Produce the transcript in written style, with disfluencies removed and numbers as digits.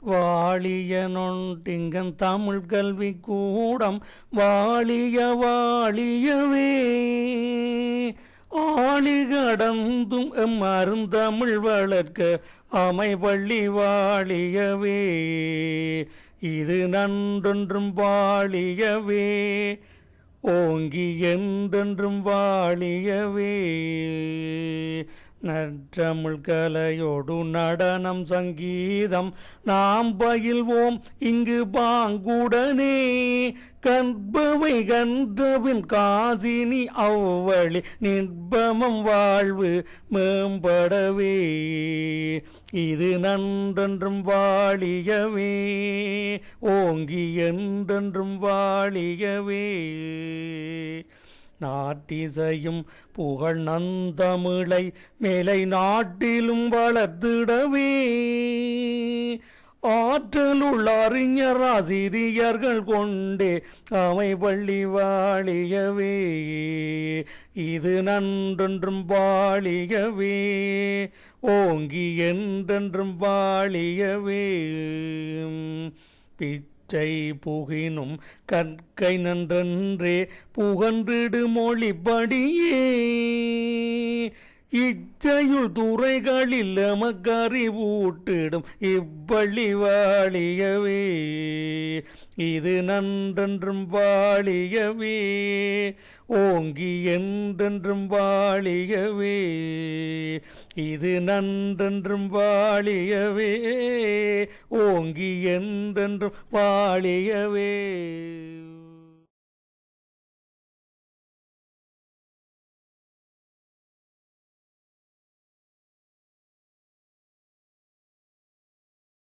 வாழிய நொண்டிங்கன் தமிழ் கல்வி கூடம் வாழிய வாழியவே ஆழி கடந்தும் அருந்தமிழ் வளர்க்க அமைபள்ளி வாழியவே இது நன்றொன்றும் வாழியவே ஓங்கி என்றென்றும் வாழியவே நற்றமிழ் கலையோடு நடனம் சங்கீதம் நாம் பயில்வோம் இங்கு பாங்குடனே கற்பவை கன்றபின் காசினி அவ்வழி நிர்பமம் வாழ்வு மேம்படவே இது நன்றென்றும் வாழியவே ஓங்கி என்றென்றும் வாழியவே நாட்டிசையும் புகழ் நந்தமிழை மேலை நாட்டிலும் வளர்த்திடவே ஆற்றலுள்ள அறிஞர் ஆசிரியர்கள் கொண்டே அமைபள்ளி வாழியவே இது நன்றென்றும் வாழியவே ஓங்கி என்றென்றும் வாழியவே பிச்சை புகினும் கற்கை நன்றென்றே புகன்றிடு மொழிப்படியே இச்சையுள் துறைகளில் எமக்கறிவூட்டிடும் இப்பள்ளி வாழியவே இது நன்றென்றும் வாழியவே ஓங்கி என்றென்றும் வாழியவே இது நன்றென்றும் வாழியவே ஓங்கி என்றென்றும் வாழியவே.